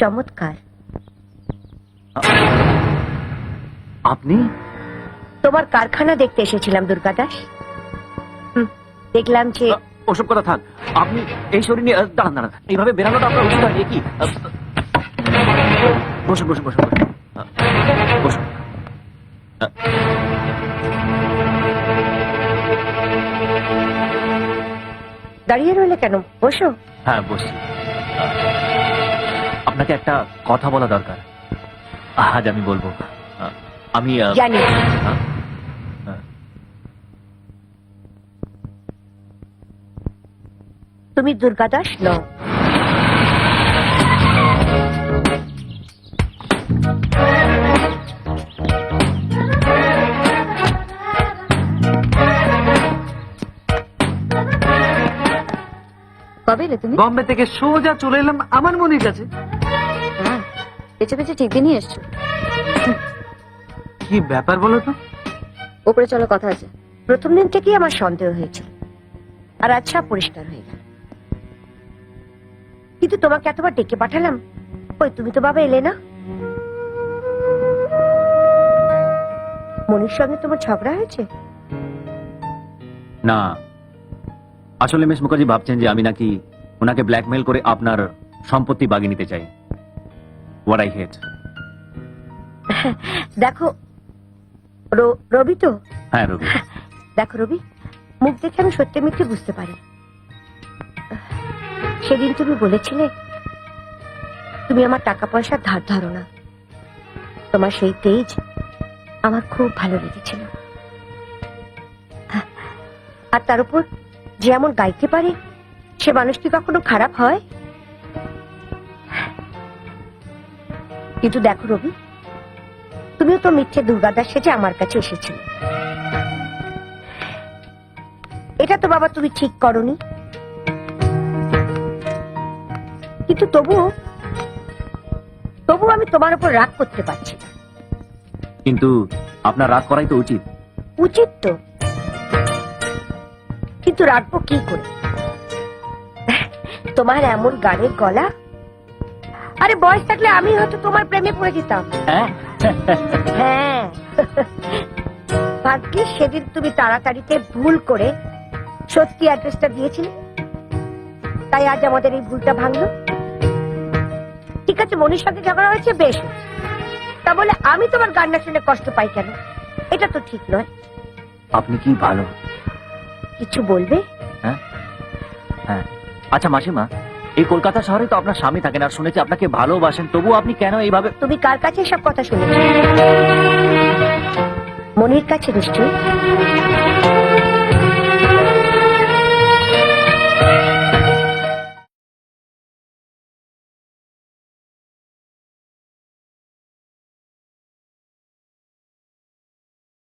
চমৎকার। আপনি? তোমার কারখানা দেখতে এসেছিলাম দুর্গা দাস। দেখলাম যে ওসব কথা থাক, আপনি এই শরীর নিয়ে দাঁড়ান দাঁড়ান, এইভাবে বেরানোটা আপনার উচিত হয়নি কি? বসুন বসুন বসুন বসুন। দাঁড়িয়ে রইলে কেন? বসো। হ্যাঁ বসছি। আপনাকে একটা কথা বলা দরকার, আজ আমি বলবো। আমি জানি। তুমি দুর্গা দাস নও। কবে এলে তুমি? বম্বে থেকে সোজা চলে এলাম আমার মনির কাছে। পেছে পেছে ঠিক দিনই এসছো। কি ব্যাপার বলো তো? উপরে চলো, কথা আছে। প্রথম দিন থেকেই আমার সন্দেহ হয়েছিল, আর আচ্ছা পরিষ্কার হয়ে গেল। কিন্তু তোমাকে এতবার ডেকে পাঠালাম, ওই তুমি তো বাবা এলে না। মনির সঙ্গে তোমার ঝগড়া হয়েছে? না, আসলে মিস মুখার্জি ভাবছেন যে আমি নাকি ওনাকে ব্ল্যাকমেল করে আপনার সম্পত্তি বাগিয়ে নিতে চাই। What I hate. দেখো রবি তো। হ্যাঁ রবি। দেখো রবি, মুখ দেখে আমি সত্যি মিথ্যে বুঝতে পারি। সেদিন তুমি বলেছিলে তুমি আমার টাকা পয়সা ধার ধারো না। তোমার সেই তেজ আমার খুব ভালো লেগেছিল। আর তার উপর যে এমন গাইতে পারে সে মানুষ কি কখনো খারাপ হয়? কিন্তু দেখো রবি, তুমিও তো মিথ্যে দুর্গাদাস সেজে আমার কাছে এসেছিলে। এটা তো বাবা তুমি ঠিক করনি। কিন্তু তবুও আমি তোমার উপর রাগ করতে পারছি না। কিন্তু আপনার রাগ করাই তো উচিত। উচিত তো, কিন্তু রাখবো কি করে? তোমার এমন গানের গলা, আরে বয়স থাকলে আমি হয়তো তোমার প্রেমে পড়ে যেতাম। হ্যাঁ, ভাগ্যিস সেদিন তুমি তাড়াতাড়িতে ভুল করে সত্যি অ্যাড্রেসটা দিয়েছিলে, তাই আজ আমাদের এই ভুলটা ভাঙলো। ঠিক আছে, মনির সাথে ঝগড়া হয়েছে, বেশ, তা বলে আমি তোমার গান না শুনে কষ্ট পাই কেন? এটা তো ঠিক নয়। আপনি কি ভালো। কিছু বলবে? হ্যাঁ হ্যাঁ। আচ্ছা মাসিমা, এই কলকাতা শহরে তো আপনার স্বামী থাকেন, আর শুনেছি আপনাকে ভালোবাসেন, তবু আপনি কেন এইভাবে? তুমি কার কাছে সব কথা শুনেছ? মনির কাছে নিশ্চয়ই।